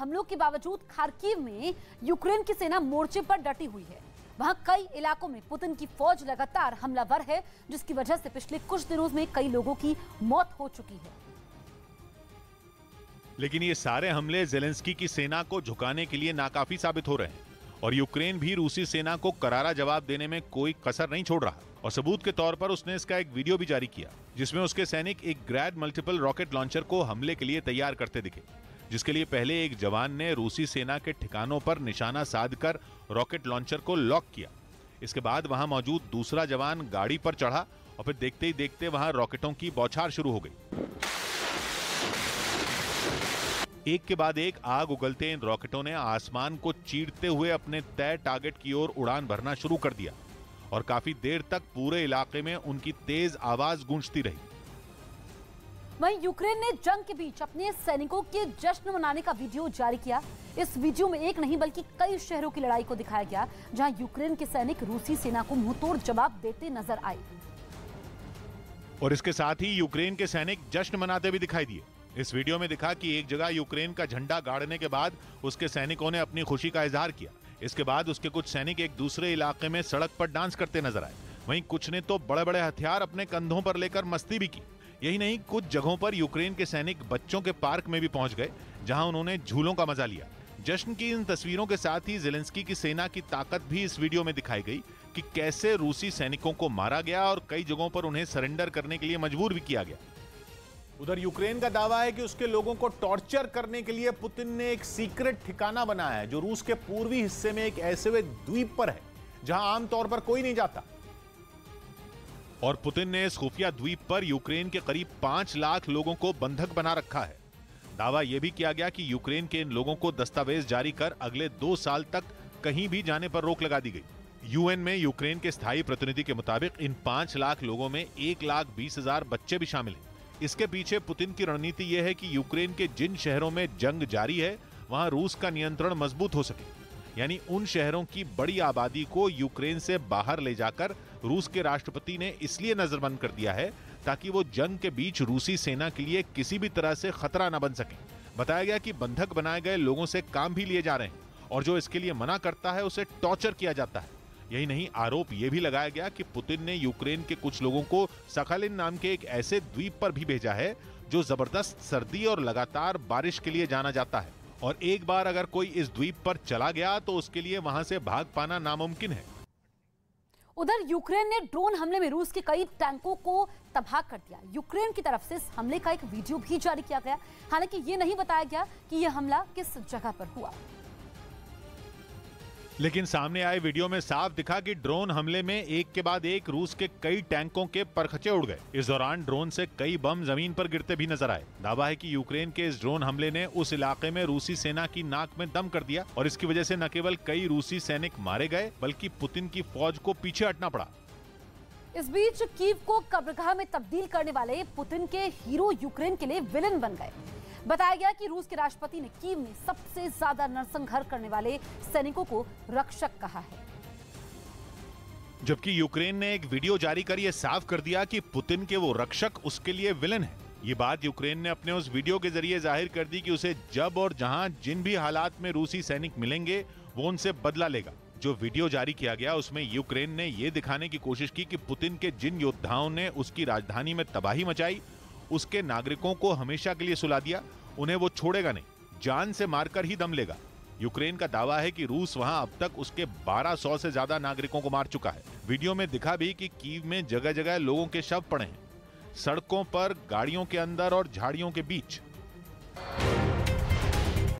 हमलों के बावजूद खार्किव में यूक्रेन की सेना मोर्चे पर डटी हुई है। वहां कई इलाकों में पुतिन की फौज लगातार हमलावर है, जिसकी वजह से पिछले कुछ दिनों में कई लोगों की मौत हो चुकी है। लेकिन ये सारे हमले ज़ेलेंस्की की सेना को झुकाने के लिए नाकाफी साबित हो रहे हैं और यूक्रेन भी रूसी सेना को करारा जवाब देने में कोई कसर नहीं छोड़ रहा। और सबूत के तौर पर उसने इसका एक वीडियो भी जारी किया, जिसमें उसके सैनिक एक ग्रैड मल्टीपल रॉकेट लॉन्चर को हमले के लिए तैयार करते दिखे, जिसके लिए पहले एक जवान ने रूसी सेना के ठिकानों पर निशाना साधकर रॉकेट लॉन्चर को लॉक किया। इसके बाद वहां मौजूद दूसरा जवान गाड़ी पर चढ़ा और फिर देखते ही देखते वहां रॉकेटों की बौछार शुरू हो गई। एक के बाद एक आग उगलते इन रॉकेटों ने आसमान को चीरते हुए अपने तय टारगेट की ओर उड़ान भरना शुरू कर दिया और काफी देर तक पूरे इलाके में उनकी तेज आवाज गूंजती रही। वहीं यूक्रेन ने जंग के बीच अपने सैनिकों के जश्न मनाने का वीडियो जारी किया। इस वीडियो में एक नहीं बल्कि कई शहरों की लड़ाई को दिखाया गया, जहां यूक्रेन के सैनिक रूसी सेना को मुंहतोड़ जवाब देते नजर आए। और इसके साथ ही यूक्रेन के सैनिक जश्न मनाते भी दिखाई दिए। इस वीडियो में दिखा कि एक जगह यूक्रेन का झंडा गाड़ने के बाद उसके सैनिकों ने अपनी खुशी का इजहार किया। इसके बाद उसके कुछ सैनिक एक दूसरे इलाके में सड़क पर डांस करते नजर आए। वहीं कुछ ने तो बड़े बड़े हथियार अपने कंधों पर लेकर मस्ती भी की। यही नहीं, कुछ जगहों पर यूक्रेन के सैनिक बच्चों के पार्क में भी पहुंच गए, जहां उन्होंने झूलों का मजा लिया। जश्न की इन तस्वीरों के साथ ही ज़ेलेंस्की की सेना की ताकत भी इस वीडियो में दिखाई गई कि कैसे रूसी सैनिकों को मारा गया और कई जगहों पर उन्हें सरेंडर करने के लिए मजबूर भी किया गया। उधर यूक्रेन का दावा है कि उसके लोगों को टॉर्चर करने के लिए पुतिन ने एक सीक्रेट ठिकाना बनाया है, जो रूस के पूर्वी हिस्से में एक ऐसे द्वीप पर है जहां आमतौर पर कोई नहीं जाता। और पुतिन ने इस खुफिया द्वीप पर यूक्रेन के करीब 5 लाख लोगों को बंधक बना रखा है। दावा यह भी किया गया कि यूक्रेन के इन लोगों को दस्तावेज जारी कर अगले 2 साल तक कहीं भी जाने पर रोक लगा दी गई। यूएन में यूक्रेन के स्थायी प्रतिनिधि के मुताबिक इन 5 लाख लोगों में 1,20,000 बच्चे भी शामिल हैं। इसके पीछे पुतिन की रणनीति यह है कि यूक्रेन के जिन शहरों में जंग जारी है वहां रूस का नियंत्रण मजबूत हो सके, यानी उन शहरों की बड़ी आबादी को यूक्रेन से बाहर ले जाकर रूस के राष्ट्रपति ने इसलिए नजरबंद कर दिया है ताकि वो जंग के बीच रूसी सेना के लिए किसी भी तरह से खतरा न बन सके। बताया गया कि बंधक बनाए गए लोगों से काम भी लिए जा रहे हैं और जो इसके लिए मना करता है उसे टॉर्चर किया जाता है। यही नहीं, आरोप यह भी लगाया गया कि पुतिन ने यूक्रेन के कुछ लोगों को सखालिन नाम के एक ऐसे द्वीप पर भी भेजा है जो जबरदस्त सर्दी और लगातार बारिश के लिए जाना जाता है, और एक बार अगर कोई इस द्वीप पर चला गया तो उसके लिए वहां से भाग पाना नामुमकिन है। उधर यूक्रेन ने ड्रोन हमले में रूस के कई टैंकों को तबाह कर दिया। यूक्रेन की तरफ से इस हमले का एक वीडियो भी जारी किया गया। हालांकि ये नहीं बताया गया कि यह हमला किस जगह पर हुआ, लेकिन सामने आए वीडियो में साफ दिखा कि ड्रोन हमले में एक के बाद एक रूस के कई टैंकों के परखचे उड़ गए। इस दौरान ड्रोन से कई बम जमीन पर गिरते भी नजर आए। दावा है कि यूक्रेन के इस ड्रोन हमले ने उस इलाके में रूसी सेना की नाक में दम कर दिया और इसकी वजह से न केवल कई रूसी सैनिक मारे गए बल्कि पुतिन की फौज को पीछे हटना पड़ा। इस बीच कीव को कब्रगाह में तब्दील करने वाले पुतिन के हीरो यूक्रेन के लिए विलेन बन गए। बताया गया कि रूस के राष्ट्रपति ने कीव में सबसे ज्यादा नरसंहार करने वाले सैनिकों को रक्षक कहा है, जबकि यूक्रेन ने एक वीडियो जारी कर यह साफ कर दिया कि पुतिन के वो रक्षक उसके लिए विलेन है। ये बात यूक्रेन ने अपने उस वीडियो के जरिए जाहिर कर दी कि उसे जब और जहां जिन भी हालात में रूसी सैनिक मिलेंगे वो उनसे बदला लेगा। जो वीडियो जारी किया गया उसमें यूक्रेन ने यह दिखाने की कोशिश की कि पुतिन के जिन योद्धाओं ने उसकी राजधानी में तबाही मचाई, उसके नागरिकों को हमेशा के लिए सुला दिया, उन्हें वो छोड़ेगा नहीं, जान से मारकर ही दम लेगा। यूक्रेन का दावा है कि रूस वहां अब तक उसके 1200 से ज्यादा नागरिकों को मार चुका है। वीडियो में दिखा भी कि कीव में जगह जगह लोगों के शव पड़े हैं, सड़कों पर, गाड़ियों के अंदर और झाड़ियों के बीच।